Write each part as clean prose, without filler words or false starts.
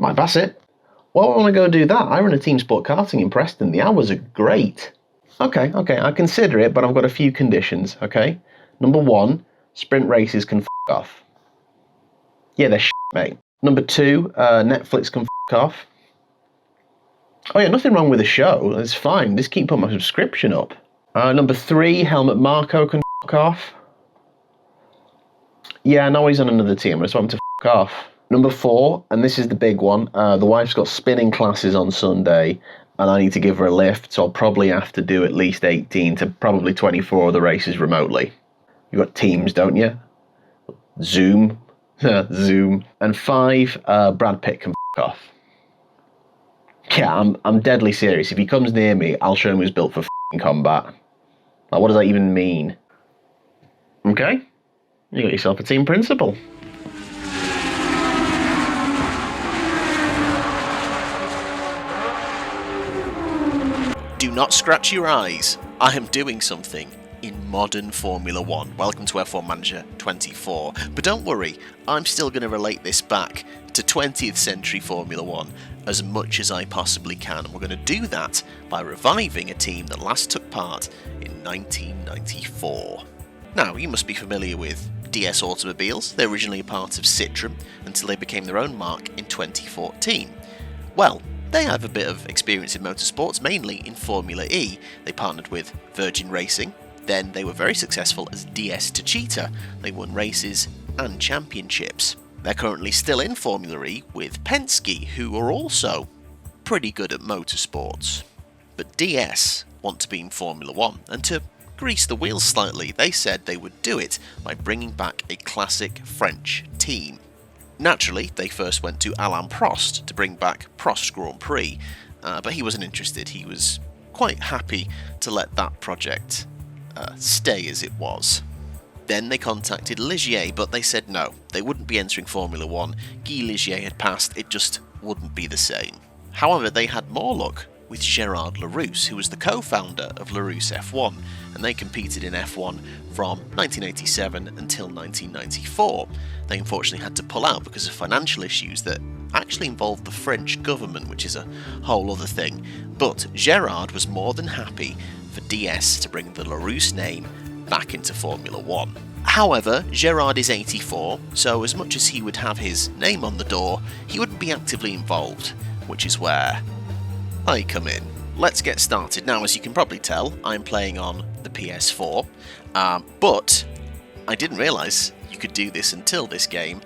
Mike Bassett. Well, I want to go do that. I run a team sport karting in Preston. The hours are great. Okay, I consider it, but I've got a few conditions, okay? Number 1, sprint races can f*** off. Yeah, they're shit, mate. Number 2, Netflix can f*** off. Oh yeah, nothing wrong with the show. It's fine. Just keep putting my subscription up. Number 3, Helmut Marko can f*** off. Yeah, I know he's on another team. I just want him to f*** off. Number 4, and this is the big one, the wife's got spinning classes on Sunday, and I need to give her a lift, so I'll probably have to do at least 18 to probably 24 of the races remotely. You got Teams, don't you? Zoom. Zoom. And 5, Brad Pitt can f*** off. Yeah, I'm deadly serious. If he comes near me, I'll show him who's built for f***ing combat. Like, what does that even mean? Okay? You got yourself a team principal. Do not scratch your eyes. I am doing something in modern Formula 1. Welcome to F1 Manager 24. But don't worry, I'm still going to relate this back to 20th century Formula 1 as much as I possibly can. And we're going to do that by reviving a team that last took part in 1994. Now, you must be familiar with DS Automobiles. They're originally a part of Citroën until they became their own marque in 2014. Well, they have a bit of experience in motorsports, mainly in Formula E. They partnered with Virgin Racing, then they were very successful as DS Techeetah. They won races and championships. They're currently still in Formula E with Penske, who are also pretty good at motorsports. But DS want to be in Formula 1, and to grease the wheels slightly, they said they would do it by bringing back a classic French team. Naturally, they first went to Alain Prost to bring back Prost Grand Prix, but he wasn't interested. He was quite happy to let that project stay as it was. Then they contacted Ligier, but they said no, they wouldn't be entering Formula 1. Guy Ligier had passed, it just wouldn't be the same. However, they had more luck with Gerard Larrousse, who was the co-founder of Larrousse F1, and they competed in F1 from 1987 until 1994. They unfortunately had to pull out because of financial issues that actually involved the French government, which is a whole other thing. But Gerard was more than happy for DS to bring the Larrousse name back into Formula 1. However, Gerard is 84, so as much as he would have his name on the door, he wouldn't be actively involved, which is where I come in. Let's get started. Now, as you can probably tell, I'm playing on the PS4, but I didn't realise you could do this until this game.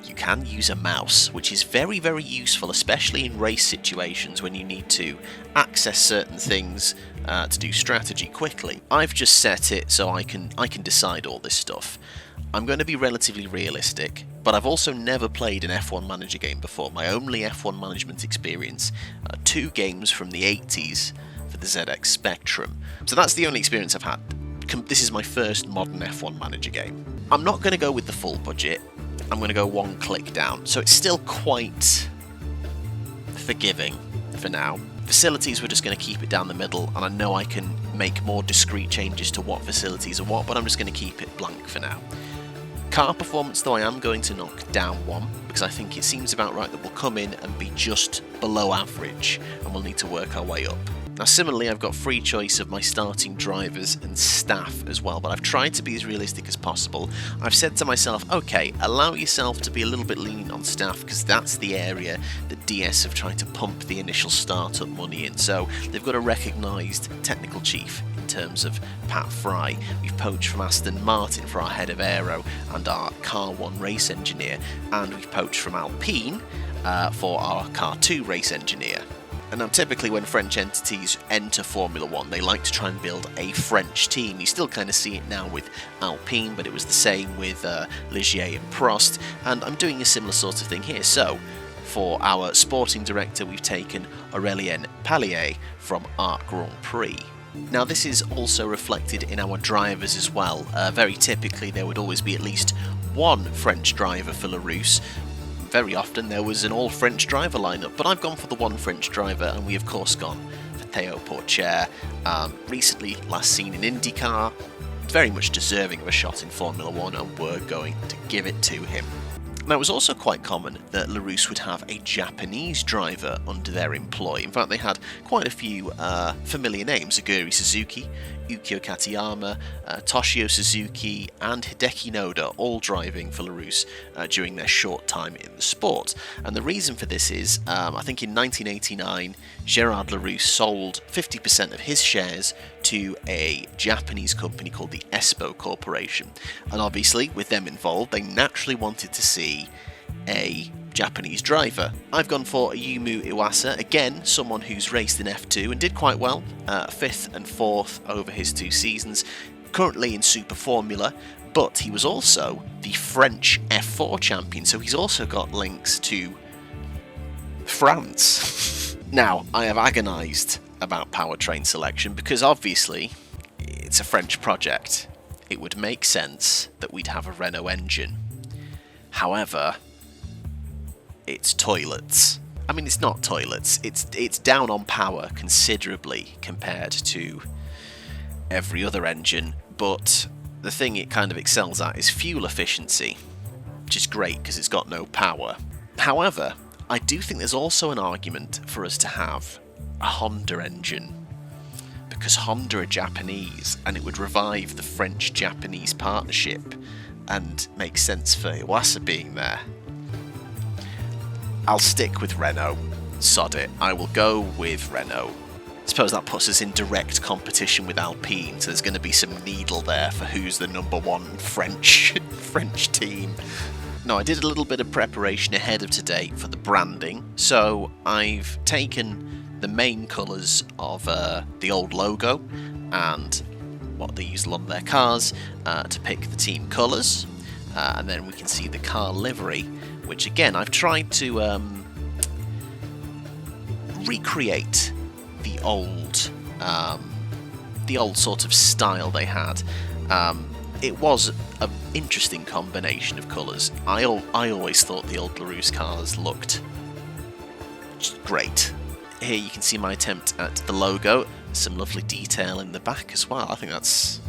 You can use a mouse, which is very, very useful, especially in race situations when you need to access certain things to do strategy quickly. I've just set it so I can decide all this stuff. I'm going to be relatively realistic, but I've also never played an F1 Manager game before. My only F1 management experience, 2 games from the 80s for the ZX Spectrum. So that's the only experience I've had. This is my first modern F1 Manager game. I'm not going to go with the full budget. I'm going to go 1 click down. So it's still quite forgiving for now. Facilities, we're just going to keep it down the middle, and I know I can make more discrete changes to what facilities are what, but I'm just going to keep it blank for now. Car performance, though, I am going to knock down 1, because I think it seems about right that we'll come in and be just below average, and we'll need to work our way up. Now, similarly, I've got free choice of my starting drivers and staff as well, but I've tried to be as realistic as possible. I've said to myself, okay, allow yourself to be a little bit lenient on staff, because that's the area that DS have tried to pump the initial startup money in. So they've got a recognised technical chief in terms of Pat Fry. We've poached from Aston Martin for our head of aero and our Car 1 race engineer, and we've poached from Alpine for our Car 2 race engineer. And now typically when French entities enter Formula 1, they like to try and build a French team. You still kind of see it now with Alpine, but it was the same with Ligier and Prost, and I'm doing a similar sort of thing here. So for our sporting director, we've taken Aurélien Pallier from Arc Grand Prix. Now this is also reflected in our drivers as well. Very typically there would always be at least 1 French driver for Larrousse. Very often there was an all-French driver lineup, but I've gone for the 1 French driver, and we of course gone for Théo Pourchaire. Recently last seen in IndyCar, very much deserving of a shot in Formula 1, and we're going to give it to him. Now, it was also quite common that Larrousse would have a Japanese driver under their employ. In fact, they had quite a few familiar names: Aguri Suzuki, Ukyo Katayama, Toshio Suzuki, and Hideki Noda, all driving for Larrousse during their short time in the sport. And the reason for this is, I think in 1989, Gerard Larrousse sold 50% of his shares to a Japanese company called the Espoo Corporation. And obviously, with them involved, they naturally wanted to see a Japanese driver. I've gone for Ayumu Iwasa, again someone who's raced in F2 and did quite well, 5th and 4th over his 2 seasons, currently in Super Formula, but he was also the French F4 champion, so he's also got links to France. Now, I have agonised about powertrain selection because obviously it's a French project. It would make sense that we'd have a Renault engine. However, it's toilets. I mean, it's not toilets. It's down on power considerably compared to every other engine, but the thing it kind of excels at is fuel efficiency, which is great because it's got no power. However, I do think there's also an argument for us to have a Honda engine, because Honda are Japanese and it would revive the French-Japanese partnership and make sense for Iwasa being there. I'll stick with Renault. Sod it. I will go with Renault. I suppose that puts us in direct competition with Alpine, so there's going to be some needle there for who's the number one French team. Now, I did a little bit of preparation ahead of today for the branding, so I've taken the main colours of the old logo and what they use on their cars to pick the team colours, and then we can see the car livery, which again I've tried to recreate the old sort of style they had. It was an interesting combination of colours. I always thought the old Larrousse cars looked just great. Here you can see my attempt at the logo. Some lovely detail in the back as well. I think that's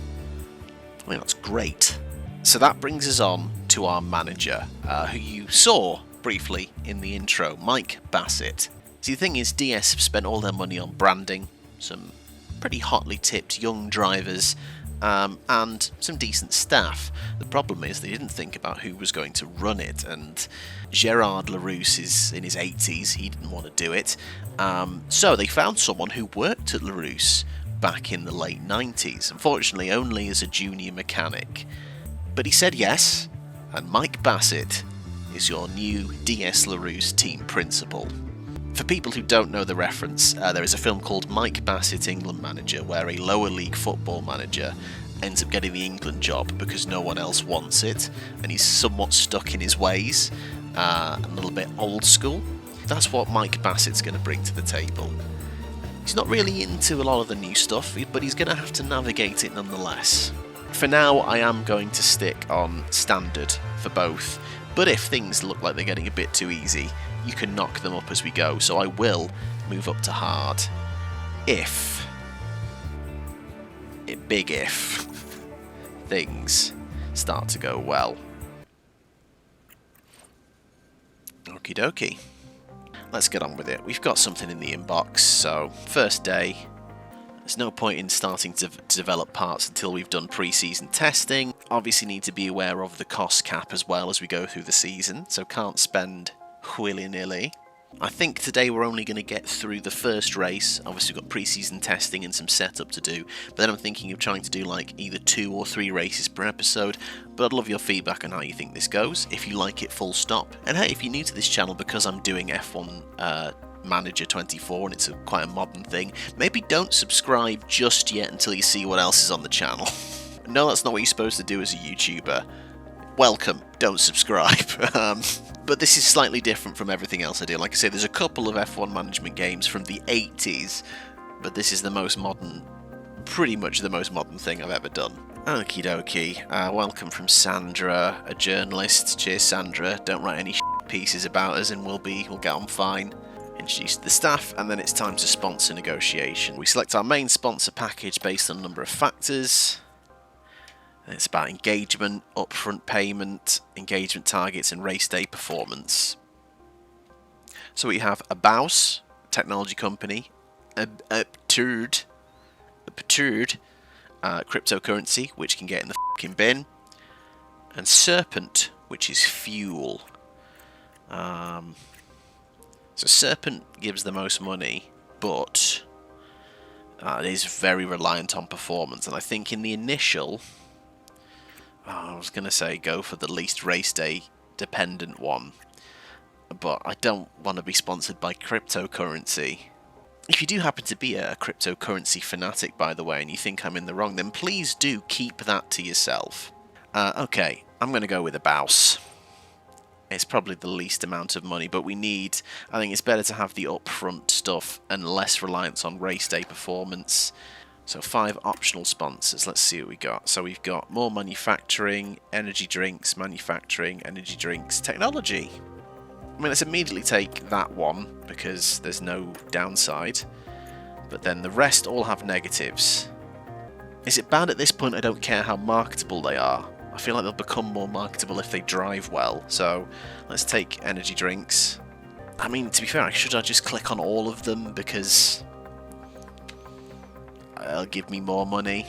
great. So that brings us on to our manager, who you saw briefly in the intro, Mike Bassett. See, the thing is, DS have spent all their money on branding, some pretty hotly tipped young drivers, and some decent staff. The problem is they didn't think about who was going to run it, and Gerard Larrousse is in his 80s, he didn't want to do it, so they found someone who worked at Larrousse back in the late 90s, unfortunately only as a junior mechanic. But he said yes, and Mike Bassett is your new DS Larrousse team principal. For people who don't know the reference, there is a film called Mike Bassett, England Manager, where a lower league football manager ends up getting the England job because no one else wants it, and he's somewhat stuck in his ways, a little bit old school. That's what Mike Bassett's going to bring to the table. He's not really into a lot of the new stuff, but he's going to have to navigate it nonetheless. For now, I am going to stick on standard for both, but if things look like they're getting a bit too easy, you can knock them up as we go, so I will move up to hard if things start to go well. Okie dokie. Let's get on with it. We've got something in the inbox, so first day. There's no point in starting to develop parts until we've done pre-season testing. Obviously need to be aware of the cost cap as well as we go through the season, so can't spend willy-nilly. I think today we're only going to get through the first race. Obviously we've got pre-season testing and some setup to do, but then I'm thinking of trying to do like either 2 or 3 races per episode. But I'd love your feedback on how you think this goes, if you like it full stop. And hey, if you're new to this channel, because I'm doing F1 Manager 24 and it's quite a modern thing, maybe don't subscribe just yet until you see what else is on the channel. No, that's not what you're supposed to do as a YouTuber. Welcome, don't subscribe. But this is slightly different from everything else I do. Like I say, there's a couple of F1 management games from the 80s, but this is the most modern, pretty much the most modern thing I've ever done. Okie dokie. Welcome from Sandra, a journalist. Cheers, Sandra. Don't write any pieces about us and we'll get on fine. Introduce the staff, and then it's time to sponsor negotiation. We select our main sponsor package based on a number of factors. It's about engagement, upfront payment, engagement targets, and race day performance. So we have a Baus technology company, a perturbed cryptocurrency, which can get in the fucking bin, and Serpent, which is fuel. So Serpent gives the most money, but it is very reliant on performance. And I think in the initial, I was going to say go for the least race day dependent one, but I don't want to be sponsored by cryptocurrency. If you do happen to be a cryptocurrency fanatic, by the way, and you think I'm in the wrong, then please do keep that to yourself. Okay, I'm going to go with a Baus. It's probably the least amount of money, but I think it's better to have the upfront stuff and less reliance on race day performance. So 5 optional sponsors. Let's see what we got. So we've got more manufacturing, energy drinks, manufacturing, energy drinks, technology. I mean, let's immediately take that one because there's no downside. But then the rest all have negatives. Is it bad at this point? I don't care how marketable they are. I feel like they'll become more marketable if they drive well. So let's take energy drinks. I mean, to be fair, should I just click on all of them because it'll give me more money?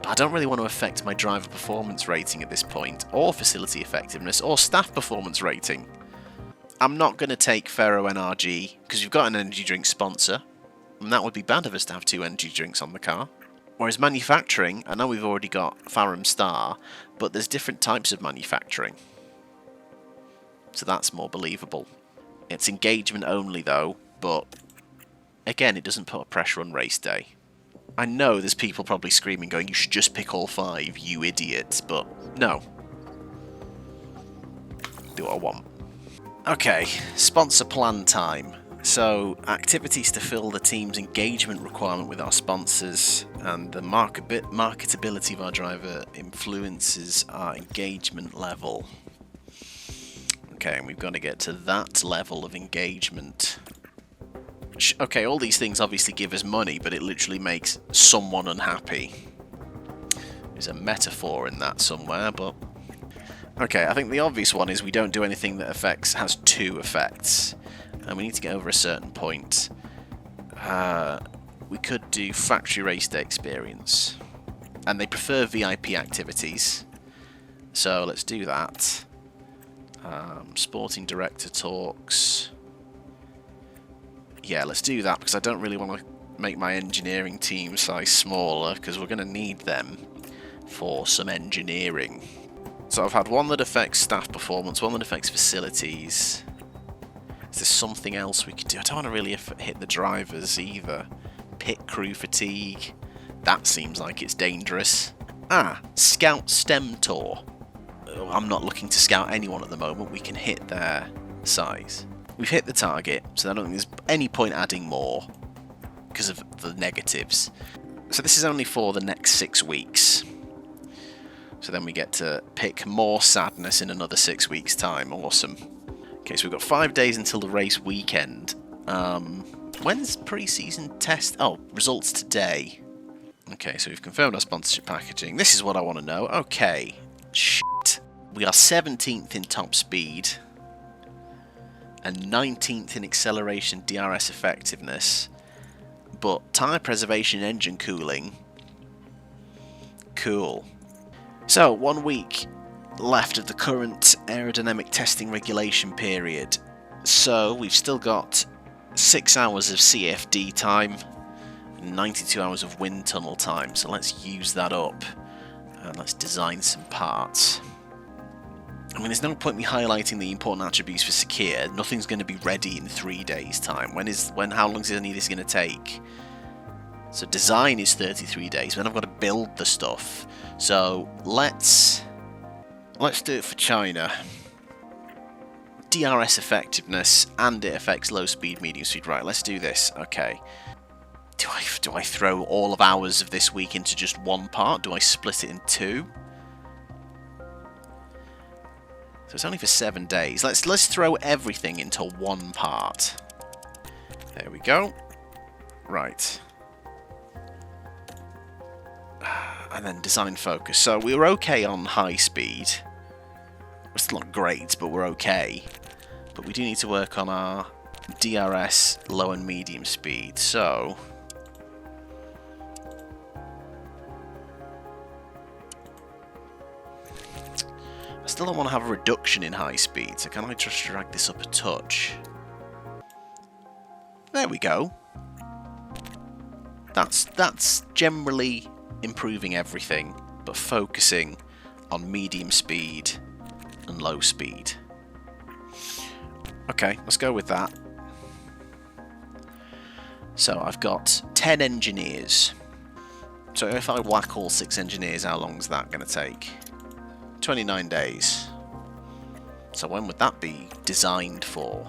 But I don't really want to affect my driver performance rating at this point, or facility effectiveness, or staff performance rating. I'm not going to take Ferro NRG because you've got an energy drink sponsor, and that would be bad of us to have 2 energy drinks on the car. Whereas manufacturing, I know we've already got Farum Star, but there's different types of manufacturing. So that's more believable. It's engagement only though, but again, it doesn't put a pressure on race day. I know there's people probably screaming going, you should just pick all 5, you idiots, but no. Do what I want. Okay, sponsor plan time. So, activities to fill the team's engagement requirement with our sponsors, and the marketability of our driver influences our engagement level. Okay, and we've got to get to that level of engagement. Okay, all these things obviously give us money, but it literally makes someone unhappy. There's a metaphor in that somewhere, but... Okay, I think the obvious one is we don't do anything that has 2 effects. And we need to get over a certain point. We could do factory race day experience. And they prefer VIP activities. So let's do that. Sporting director talks. Yeah, let's do that because I don't really want to make my engineering team size smaller because we're going to need them for some engineering. So I've had one that affects staff performance, one that affects facilities. Is there something else we could do? I don't want to really hit the drivers either. Pit crew fatigue. That seems like it's dangerous. Scout STEM tour. I'm not looking to scout anyone at the moment. We can hit their size. We've hit the target, so I don't think there's any point adding more because of the negatives. So this is only for the next 6 weeks. So then we get to pick more sadness in another 6 weeks' time. Awesome. Okay, so we've got 5 days until the race weekend. When's pre-season test? Oh, results today. Okay, so we've confirmed our sponsorship packaging. This is what I want to know. Okay. Shit. We are 17th in top speed. And 19th in acceleration DRS effectiveness. But tyre preservation and engine cooling. Cool. So, 1 week left of the current aerodynamic testing regulation period. So we've still got 6 hours of CFD time and 92 hours of wind tunnel time. So let's use that up and let's design some parts. I mean, there's no point me highlighting the important attributes for Sakir. Nothing's going to be ready in 3 days' time. How long is any of this going to take? So design is 33 days. Then I've got to build the stuff. So let's do it for China. DRS effectiveness, and it affects low speed, medium speed. Right, let's do this. Okay. Do I throw all of hours of this week into just one part? Do I split it in 2? So it's only for 7 days. Let's throw everything into one part. There we go. Right. And then design focus. So we were okay on high speed. We're still not great, but we're okay. But we do need to work on our DRS low and medium speed. So I still don't want to have a reduction in high speed, so can I just drag this up a touch? There we go. That's generally improving everything, but focusing on medium speed and low speed. Okay, let's go with that. So I've got 10 engineers. So if I whack all 6 engineers, how long is that going to take? 29 days. So when would that be designed for?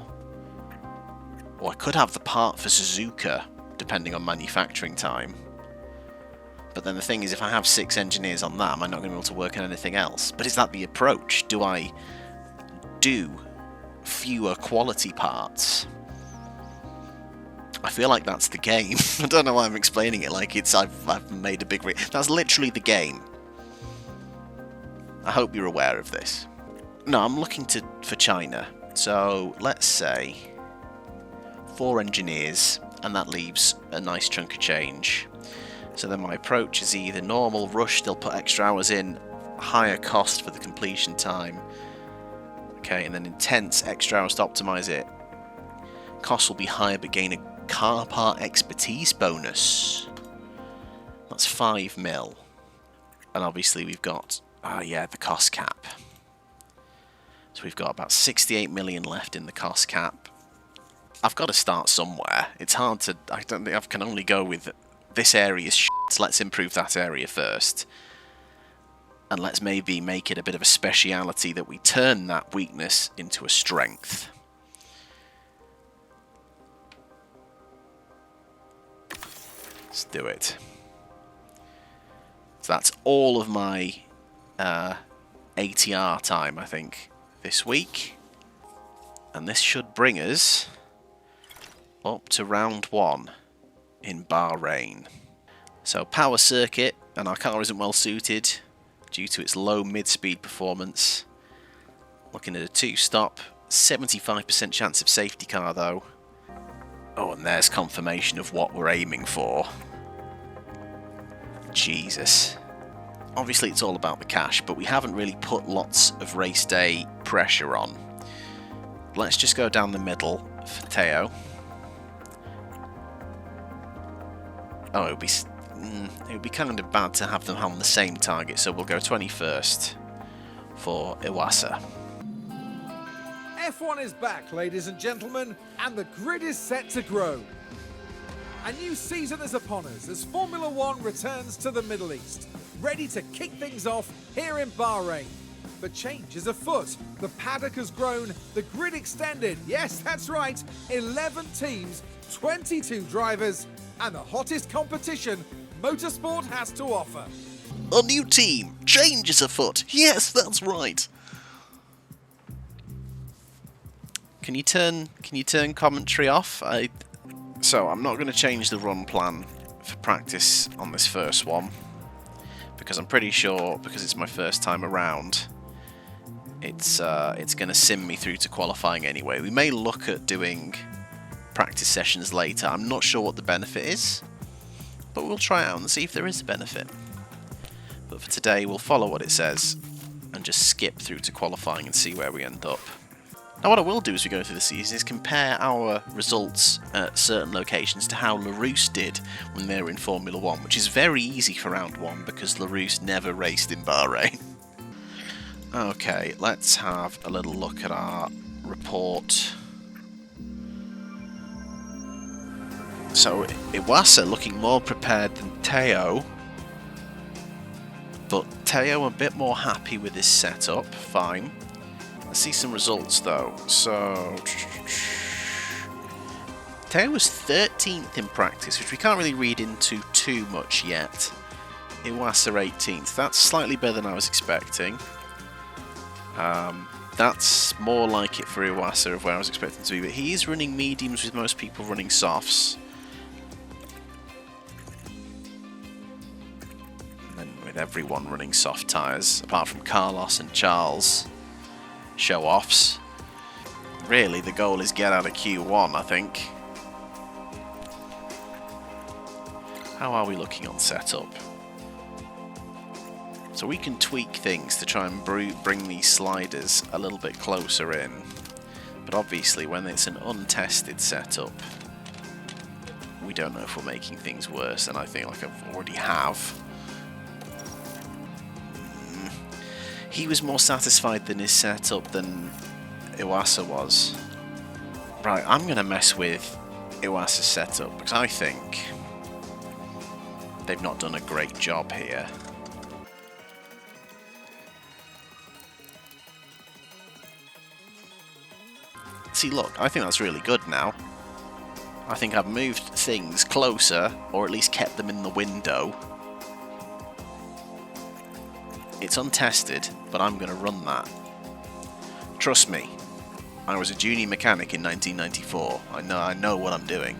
Or I could have the part for Suzuka, depending on manufacturing time. But then the thing is, if I have 6 engineers on that, am I not going to be able to work on anything else? But is that the approach? Do I do fewer quality parts? I feel like that's the game. I don't know why I'm explaining it like it's I've made a big... That's literally the game. I hope you're aware of this. No, I'm looking for China. So let's say 4 engineers, and that leaves a nice chunk of change. So then my approach is either normal, rush, they'll put extra hours in, higher cost for the completion time. Okay, and then intense, extra hours to optimise it. Cost will be higher, but gain a car part expertise bonus. That's 5 mil. And obviously we've got, the cost cap. So we've got about 68 million left in the cost cap. I've got to start somewhere. It's hard to, I don't think I can only go with this area's shit. Let's improve that area first. And let's maybe make it a bit of a speciality that we turn that weakness into a strength. Let's do it. So that's all of my ATR time, I think, this week. And this should bring us up to round 1 in Bahrain. So power circuit, and our car isn't well suited due to its low mid-speed performance. Looking at a 2-stop, 75% chance of safety car though. Oh, and there's confirmation of what we're aiming for. Jesus. Obviously it's all about the cash, but we haven't really put lots of race day pressure on. Let's just go down the middle for Teo. Oh, it would be kind of bad to have them on the same target, so we'll go 21st for Iwasa. F1 is back, ladies and gentlemen, and the grid is set to grow. A new season is upon us as Formula One returns to the Middle East, ready to kick things off here in Bahrain. But change is afoot. The paddock has grown, the grid extended. Yes, that's right, 11 teams, 22 drivers, and the hottest competition motorsport has to offer. A new team, change is afoot. Yes, that's right. Can you turn commentary off? So I'm not going to change the run plan for practice on this first one, because I'm pretty sure, because it's my first time around, it's going to sim me through to qualifying anyway. We may look at doing practice sessions later. I'm not sure what the benefit is, but we'll try it out and see if there is a benefit. But for today, we'll follow what it says and just skip through to qualifying and see where we end up. Now what I will do as we go through the season is compare our results at certain locations to how Larrousse did when they were in Formula 1, which is very easy for round 1 because Larrousse never raced in Bahrain. Okay, let's have a little look at our report. So Iwasa looking more prepared than Teo, but Teo a bit more happy with his setup, fine. Let's see some results though. So Teo was 13th in practice, which we can't really read into too much yet. Iwasa 18th, that's slightly better than I was expecting. That's more like it for Iwasa of where I was expecting to be, but he's running mediums with most people running softs. And then with everyone running soft tyres, apart from Carlos and Charles. Show-offs. Really, the goal is get out of Q1, I think. How are we looking on setup? So we can tweak things to try and bring these sliders a little bit closer in. But obviously, when it's an untested setup, we don't know if we're making things worse than I think like I've already have. He was more satisfied than his setup than Iwasa was. Right, I'm going to mess with Iwasa's setup because I think they've not done a great job here. See, look, I think that's really good now. I think I've moved things closer, or at least kept them in the window. It's untested, but I'm going to run that. Trust me, I was a junior mechanic in 1994. I know what I'm doing.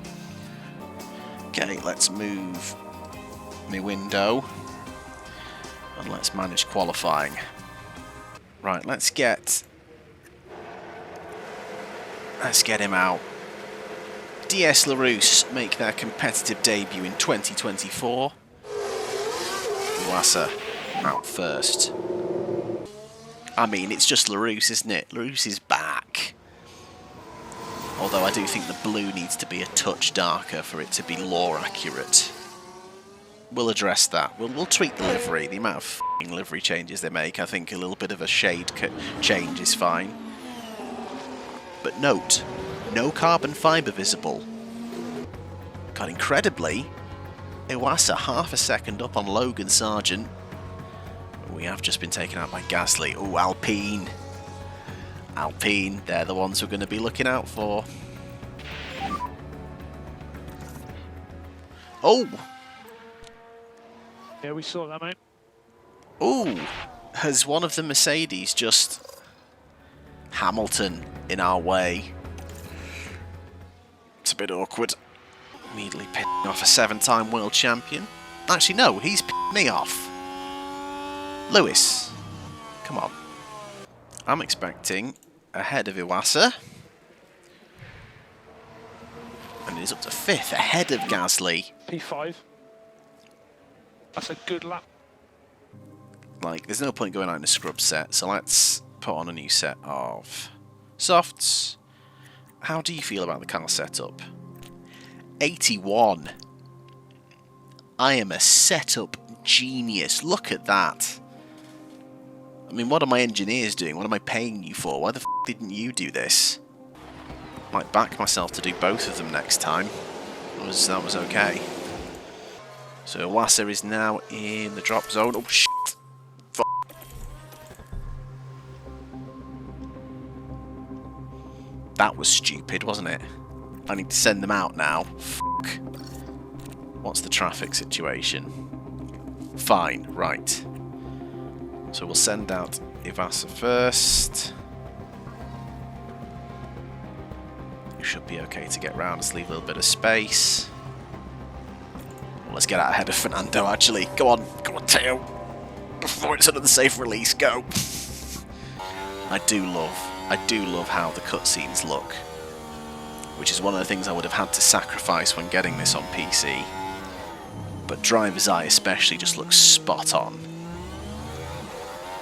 Okay, let's move my window, and let's manage qualifying. Right, let's get him out. DS Larrousse make their competitive debut in 2024. Iwasa out first. I mean, it's just Larrousse, isn't it? Larrousse is back. Although I do think the blue needs to be a touch darker for it to be lore accurate. We'll address that. We'll tweak the livery. The amount of f***ing livery changes they make, I think a little bit of a shade change is fine. But note, no carbon fibre visible. God, incredibly, Iwasa half a second up on Logan Sargent. We have just been taken out by Gasly. Oh, Alpine. Alpine, they're the ones we're going to be looking out for. Oh! Yeah, we saw that, mate. Oh! Has one of the Mercedes just... Hamilton in our way? It's a bit awkward. Immediately pitting off a 7-time world champion. Actually, no, he's pitting me off. Lewis, come on. I'm expecting ahead of Iwasa. And he's up to 5th, ahead of Gasly. P5. That's a good lap. Like, there's no point going out in a scrub set, so let's put on a new set of softs. How do you feel about the car setup? 81. I am a setup genius. Look at that. I mean, what are my engineers doing? What am I paying you for? Why the f didn't you do this? Might back myself to do both of them next time. That was okay. So Iwasa is now in the drop zone. Oh shit! That was stupid, wasn't it? I need to send them out now. Fuck. What's the traffic situation? Fine, right. So we'll send out Iwasa first. You should be okay to get round. Let's leave a little bit of space. Well, let's get out ahead of Fernando, actually. Go on, Teo. Before it's another safe release, go. I do love how the cutscenes look, which is one of the things I would have had to sacrifice when getting this on PC. But driver's eye especially just looks spot on.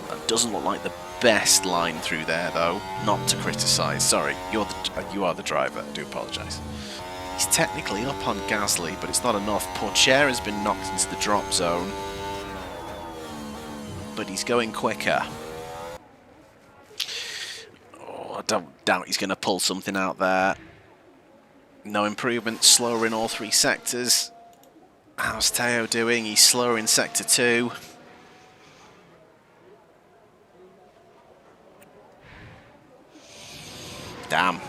That doesn't look like the best line through there though. Not to criticise. Sorry, you are the driver. I do apologise. He's technically up on Gasly, but it's not enough. Pourchaire has been knocked into the drop zone, but he's going quicker. I don't doubt he's going to pull something out there. No improvement, slower in all 3 sectors. How's Teo doing? He's slower in sector 2. Damn.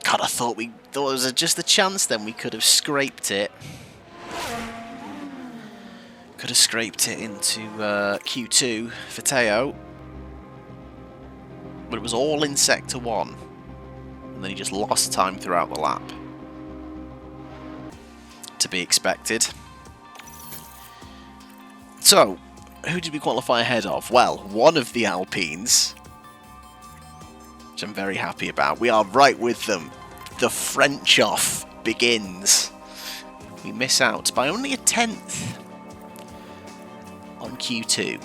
God, I thought there was just a chance then we could have scraped it. Could have scraped it into Q2 for Teo. But it was all in sector 1. And then he just lost time throughout the lap. To be expected. So, who did we qualify ahead of? Well, one of the Alpines, which I'm very happy about. We are right with them. The French off begins. We miss out by only a 10th on Q2.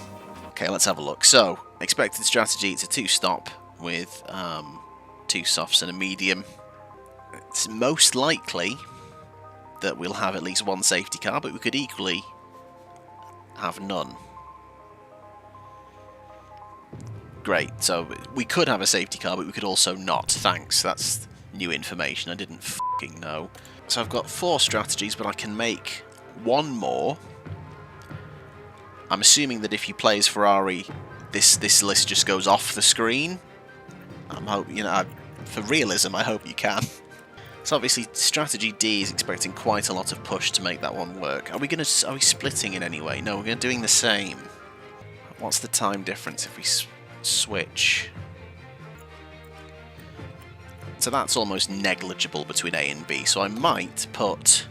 Okay, let's have a look. So, expected strategy, it's a 2-stop with 2 softs and a medium. It's most likely that we'll have at least 1 safety car, but we could equally have none. Great, so we could have a safety car, but we could also not. Thanks, that's new information, I didn't f***ing know. So I've got 4 strategies, but I can make 1 more. I'm assuming that if you play as Ferrari, this list just goes off the screen. I'm hoping, for realism, I hope you can. So obviously, strategy D is expecting quite a lot of push to make that one work. Are we splitting in any way? No, we're doing the same. What's the time difference if we switch? So that's almost negligible between A and B. So I might put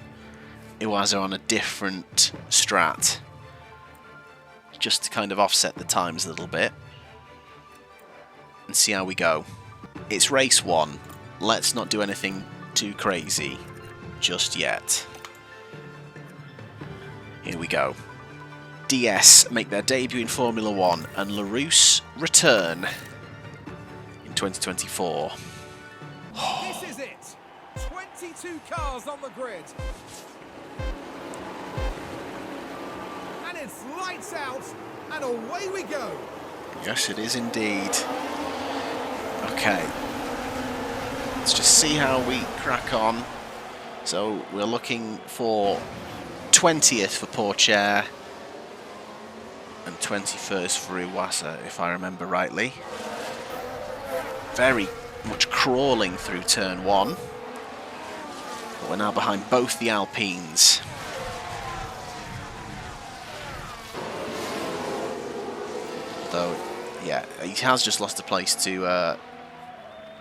Iwaza on a different strat, just to kind of offset the times a little bit, and see how we go. It's race 1. Let's not do anything too crazy just yet. Here we go. DS make their debut in Formula 1 and Larrousse return in 2024. This is it. 22 cars on the grid. And it's lights out and away we go. Yes, it is indeed. Okay. Let's just see how we crack on. So we're looking for 20th for Pourchaire and 21st for Iwasa, if I remember rightly. Very much crawling through turn 1. But we're now behind both the Alpines. Though, yeah, he has just lost a place to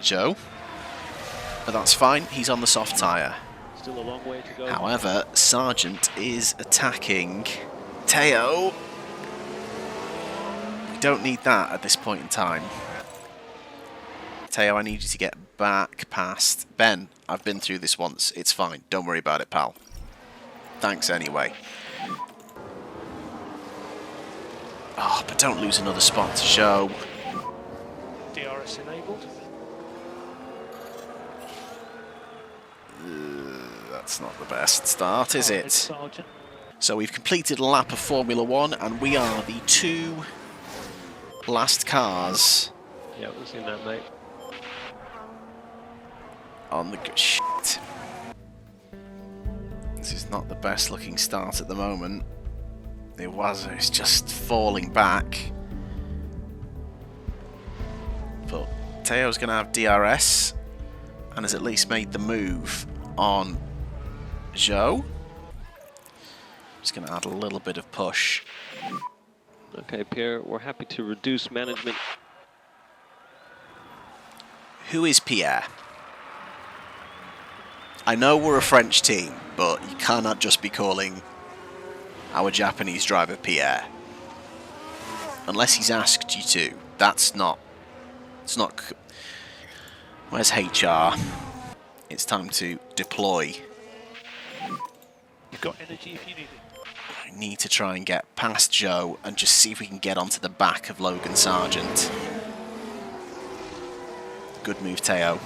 Joe. But that's fine, he's on the soft tyre. Still a long way to go. However, Sargent is attacking Teo. We don't need that at this point in time. Teo, I need you to get back past Ben. I've been through this once, it's fine. Don't worry about it, pal. Thanks anyway. Oh, but don't lose another spot to show. DRS enabled. That's not the best start, is it? Sergeant. So we've completed a lap of Formula 1 and we are the 2 last cars Yeah, we've seen that, mate. on the shit. This is not the best looking start at the moment. It's just falling back. But Teo's going to have DRS and has at least made the move on Joe. Just going to add a little bit of push. Okay, Pierre, we're happy to reduce management. Who is Pierre? I know we're a French team, but you cannot just be calling our Japanese driver Pierre. Unless he's asked you to. It's not... Where's HR? It's time to deploy. You've got energy if you need it. I need to try and get past Joe and just see if we can get onto the back of Logan Sargent. Good move, Teo.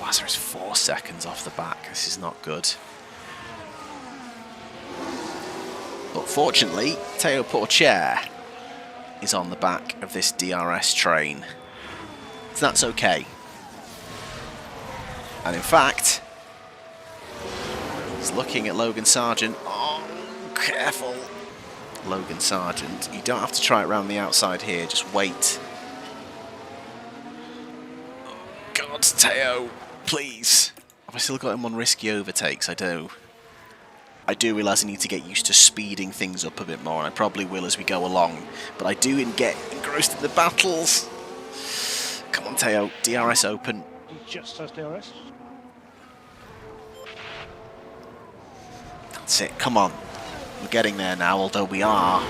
Buzzer is 4 seconds off the back. This is not good. But fortunately, Teo Pourchaire is on the back of this DRS train. So that's okay. And in fact, he's looking at Logan Sargent. Oh, careful. Logan Sargent. You don't have to try it around the outside here, just wait. Oh, God, Teo, please. Have I still got him on risky overtakes? I do. I do realise I need to get used to speeding things up a bit more, and I probably will as we go along. But I do get engrossed in the battles. Come on, Teo. DRS open. He just has DRS. That's it. Come on. We're getting there now, although we are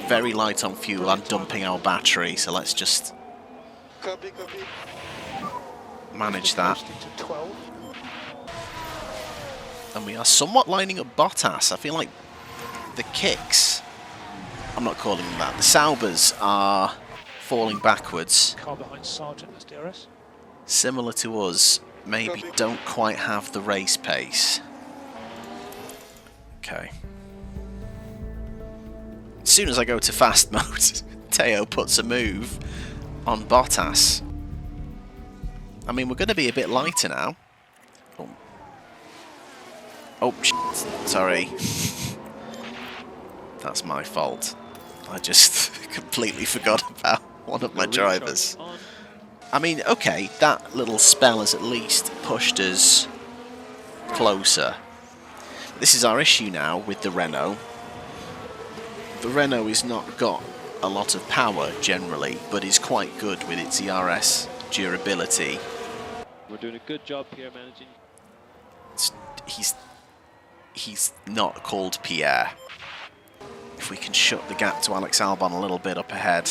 very light on fuel and dumping our battery, so let's just manage that. And we are somewhat lining up Bottas. I feel like the kicks, I'm not calling them that, the Saubers are falling backwards. Car behind Sargent as DRS. Similar to us, maybe don't quite have the race pace. Okay. As soon as I go to fast mode, Teo puts a move on Bottas. I mean, we're going to be a bit lighter now. Oh, shit. Sorry. That's my fault. I just completely forgot about one of my drivers. I mean, okay, that little spell has at least pushed us closer. This is our issue now with the Renault. The Renault has not got a lot of power generally, but is quite good with its ERS durability. We're doing a good job here managing. He's not called Pierre. If we can shut the gap to Alex Albon a little bit up ahead.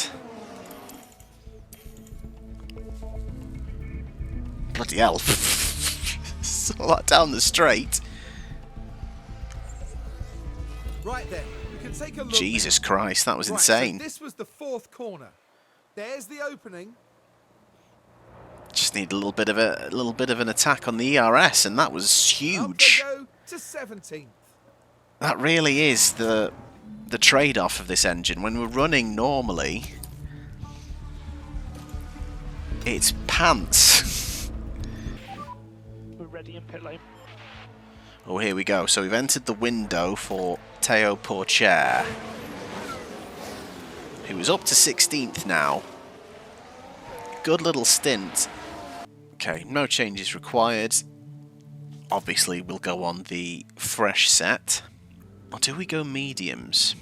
Bloody hell. Saw that down the straight. Right then, you can take a look. Jesus Christ, that was Right, insane. so this was the fourth corner. There's the opening. Just need a little bit of an attack on the ERS, and that was huge. Up they go to 17th. That really is the trade-off of this engine. When we're running normally, it's pants. We're ready in pit lane. Oh, here we go. So we've entered the window for Teo Pourchaire, who is up to 16th now. Good little stint. Okay, no changes required. Obviously, we'll go on the fresh set. Or do we go mediums?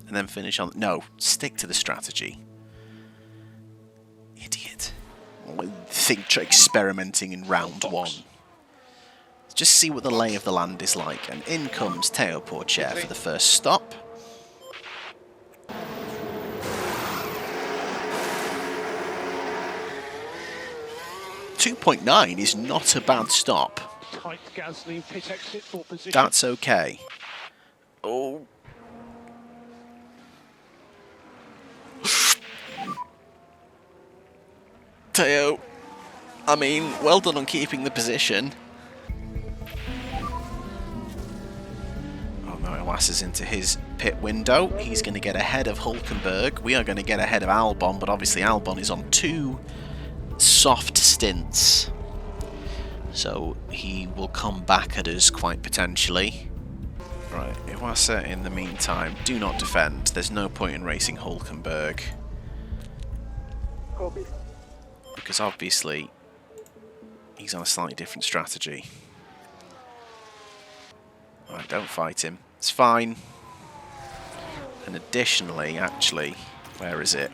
And then finish on... No, stick to the strategy. Idiot. Think experimenting in round one. Just see what the lay of the land is like. And in comes Teo Pourchaire for the first stop. .9 is not a bad stop. Tight gasoline pit exit for position. That's okay. Oh. Teo, I mean, well done on keeping the position. Oh no, Iwasa's into his pit window. He's going to get ahead of Hulkenberg. We are going to get ahead of Albon, but obviously Albon is on 2 soft stints. So he will come back at us quite potentially. Right, Iwasa in the meantime, do not defend. There's no point in racing Hulkenberg. Because obviously he's on a slightly different strategy. Alright, don't fight him. It's fine. And additionally, actually, where is it?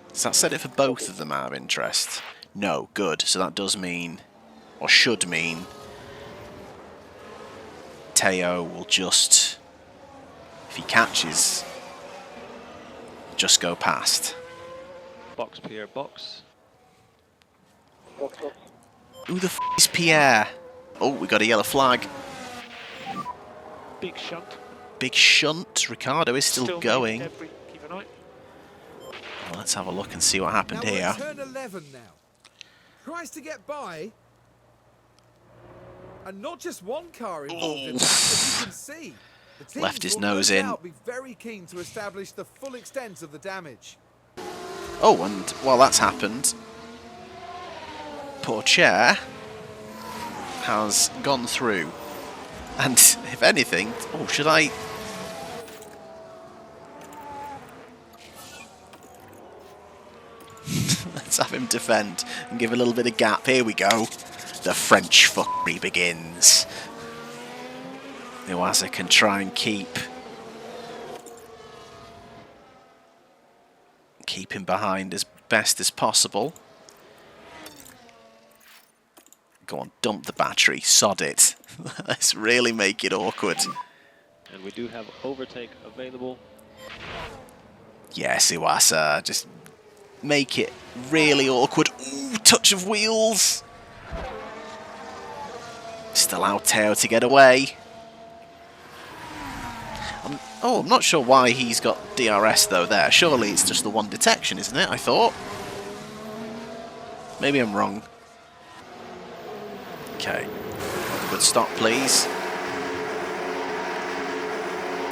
Does that set it for both of them out of interest? No, good. So that does mean, or should mean, Teo will just, if he catches, just go past. Box, Pierre, box. Who the f is Pierre? Oh, we got a yellow flag. Big shunt. Big shunt. Ricardo is still going. Debris. Keep an eye. Well, let's have a look and see what happened Now here. we're at turn 11 now. Tries to get by. And not just one car involved in that, as you can see. The teams Left his will nose no in. doubt be very keen to establish the full extent of the damage. Oh, and while that's happened, Pourchaire has gone through. And if anything, oh, should I? Let's have him defend and give a little bit of gap. Here we go. The French fuckery begins. Iwasa can try and keep him behind as best as possible. Go on, dump the battery, sod it. Let's really make it awkward. And we do have overtake available. Yes, Iwasa, just make it really awkward. Ooh, touch of wheels. Still allow Teo to get away. I'm not sure why he's got DRS though there. Surely it's just the one detection, isn't it? I thought. Maybe I'm wrong. Okay. Good stop, please.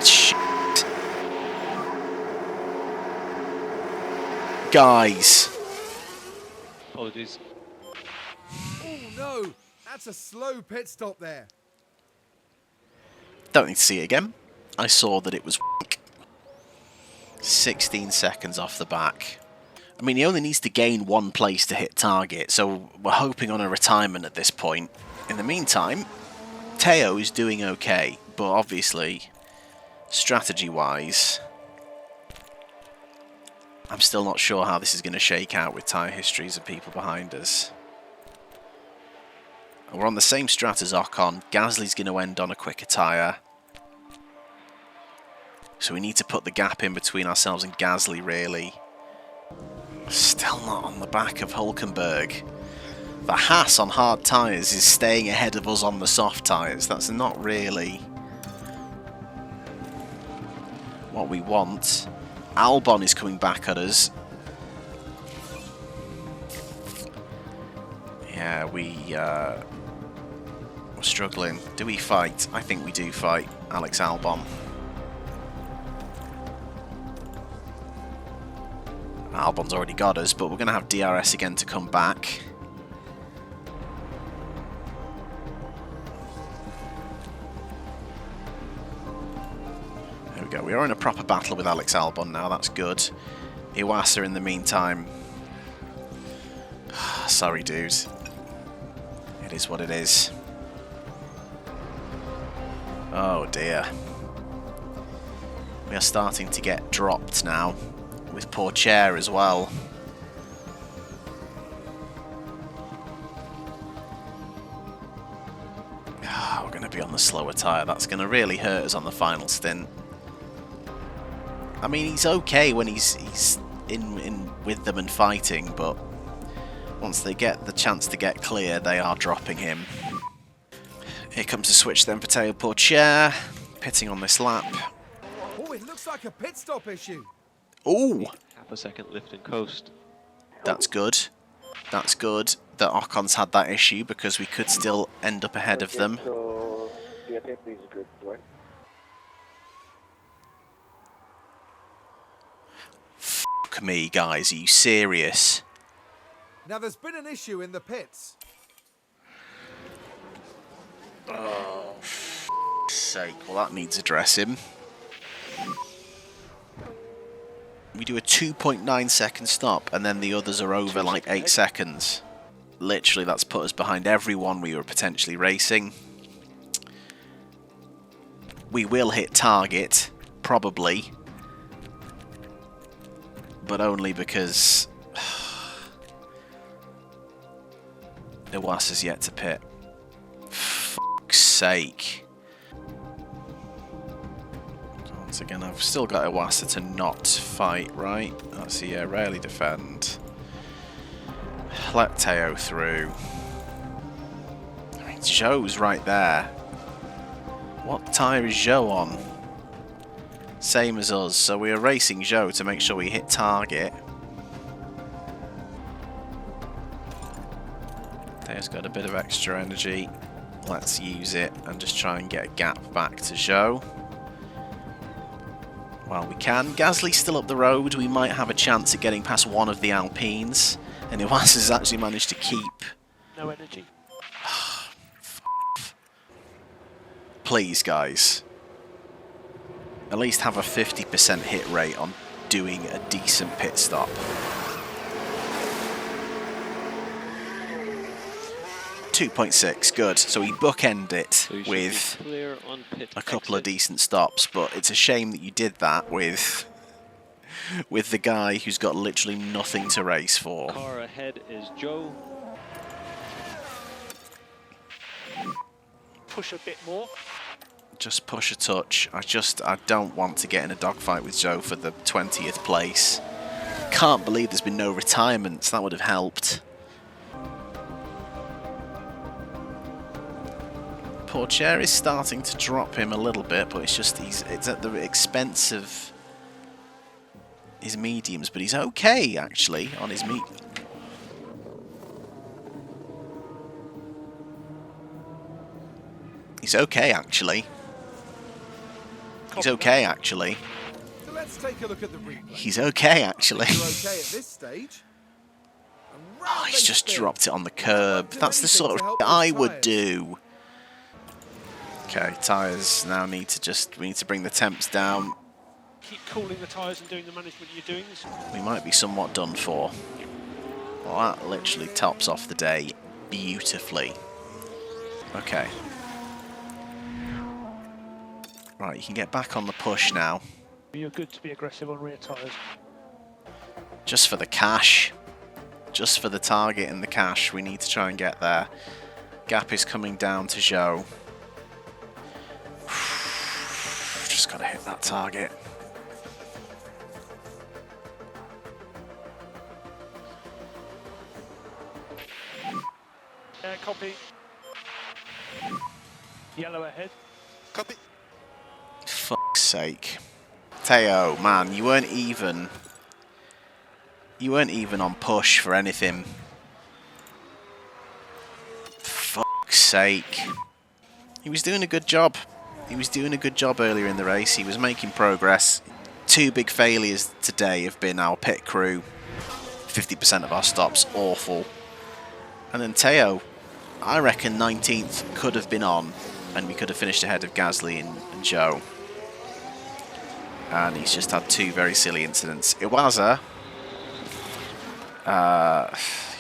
Shit. Guys. Apologies. Oh no, that's a slow pit stop there. Don't need to see it again. I saw that it was 16 seconds off the back. I mean, he only needs to gain one place to hit target, so we're hoping on a retirement at this point. In the meantime, Teo is doing okay, but obviously, strategy-wise, I'm still not sure how this is going to shake out with tyre histories of people behind us. We're on the same strat as Ocon. Gasly's going to end on a quicker tyre. So we need to put the gap in between ourselves and Gasly, really. Still not on the back of Hülkenberg. The Haas on hard tyres is staying ahead of us on the soft tyres. That's not really what we want. Albon is coming back at us. Yeah, we're struggling. Do we fight? I think we do fight Alex Albon. Albon's already got us, but we're going to have DRS again to come back. There we go. We are in a proper battle with Alex Albon now. That's good. Iwasa in the meantime. Sorry, dude. It is what it is. Oh dear. We are starting to get dropped now. With poor chair as well. We're going to be on the slower tyre. That's going to really hurt us on the final stint. I mean, he's okay when he's in with them and fighting, but once they get the chance to get clear, they are dropping him. Here comes the switch then for Teo Pourchaire, pitting on this lap. Oh, it looks like a pit stop issue. Ooh! Half a second lift and coast. That's good. That's good that Ocon's had that issue because we could still end up ahead of them. Fuck me, guys. Are you serious? Now there's been an issue in the pits. Oh, for sake. Well, that needs addressing. We do a 2.9 second stop and then the others are over like 8 seconds. Literally, that's put us behind everyone we were potentially racing. We will hit target, probably. But only because Iwasa's yet to pit. Fuck's sake. Once again, I've still got Iwasa to not fight, right? That's yeah, rarely defend. Let Teo through. I mean, Zhou's right there. What tyre is Zhou on? Same as us, so we are racing Zhou to make sure we hit target. Teo's got a bit of extra energy. Let's use it and just try and get a gap back to Zhou. Well, we can. Gasly's still up the road. We might have a chance at getting past one of the Alpines. And Iwasa's actually managed to keep... No energy. Please, guys. At least have a 50% hit rate on doing a decent pit stop. .6, good. So we bookend it So with clear on pit a couple of exit. decent stops, but it's a shame that you did that with the guy who's got literally nothing to race for. Car ahead is Joe. Push a bit more. Just push a touch. I don't want to get in a dogfight with Joe for the 20th place. Can't believe there's been no retirements. That would have helped. Pourchaire is starting to drop him a little bit, but it's at the expense of his mediums, but he's okay actually on his medium. He's okay actually. He's okay actually. So let's take a look at the replay. He's okay actually. You're okay at this stage. And round Oh, he's they just spin. dropped it on the curb. Do That's the anything sort to of help I those would tyres. do. Okay, tyres now we need to bring the temps down. Keep cooling the tyres and doing the management you're doing. We might be somewhat done for. Well, that literally tops off the day beautifully. Okay. Right, you can get back on the push now. You're good to be aggressive on rear tyres. Just for the cash. Just for the target and the cash, we need to try and get there. Gap is coming down to Joe. Just gotta hit that target. Copy. Yellow ahead. Copy. Fuck's sake. Teo, man, you weren't even on push for anything. Fuck's sake. He was doing a good job. He was doing a good job earlier in the race. He was making progress. Two big failures today have been our pit crew. 50% of our stops, awful. And then Teo, I reckon 19th could have been on, and we could have finished ahead of Gasly and Joe. And he's just had two very silly incidents. Iwaza,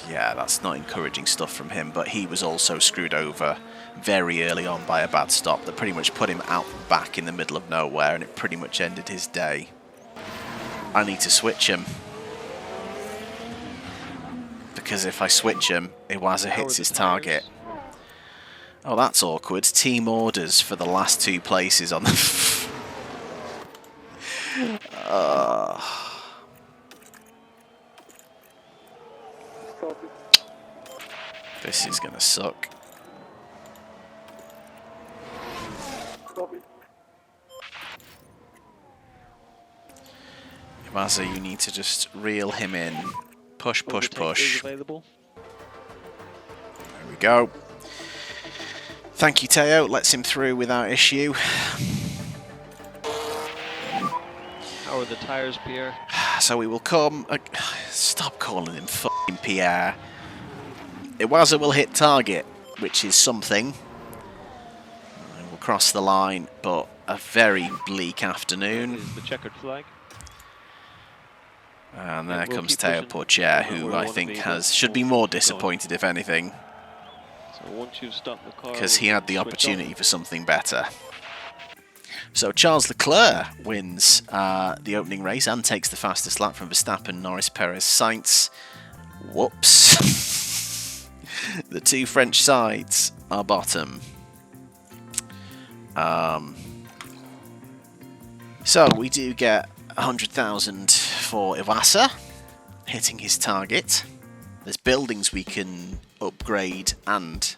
yeah, that's not encouraging stuff from him, but he was also screwed over very early on by a bad stop that pretty much put him out back in the middle of nowhere, and it pretty much ended his day. I need to switch him. Because if I switch him, Iwaza hits his target. Oh, that's awkward. Team orders for the last two places on the... This is going to suck. Iwaza, you need to just reel him in. Push, push, push. There we go. Thank you, Teo. Lets him through without issue. How are the tyres, Pierre? So we will come... stop calling him fucking Pierre. Iwaza will hit target, which is something. And we'll cross the line, but a very bleak afternoon. Is the checkered flag? And there we'll comes keep Teo pushing Pourchaire, where who we I wanna think be, should be more disappointed, if anything, So once you've stopped the car, because he had the switch opportunity off. for something better. So Charles Leclerc wins the opening race and takes the fastest lap from Verstappen, Norris, Perez, Sainz. Whoops. The two French sides are bottom. So we do get 100,000 for Iwasa, hitting his target. There's buildings we can upgrade and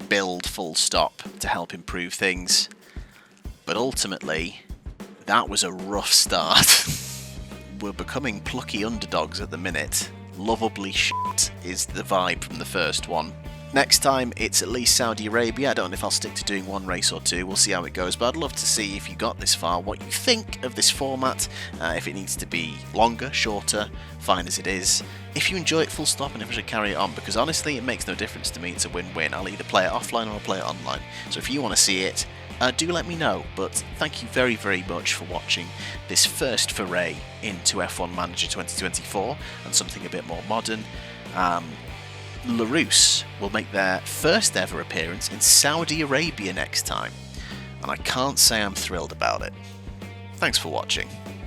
build full stop to help improve things. But ultimately, that was a rough start. We're becoming plucky underdogs at the minute. Lovably shit is the vibe from the first one. Next time, it's at least Saudi Arabia. I don't know if I'll stick to doing one race or two. We'll see how it goes. But I'd love to see, if you got this far, what you think of this format. If it needs to be longer, shorter, fine as it is. If you enjoy it, full stop, and if I should carry it on. Because honestly, it makes no difference to me. It's a win-win. I'll either play it offline or I'll play it online. So if you want to see it, do let me know. But thank you very, very much for watching this first foray into F1 Manager 2024 and something a bit more modern. Larrousse will make their first ever appearance in Saudi Arabia next time, and I can't say I'm thrilled about it. Thanks for watching.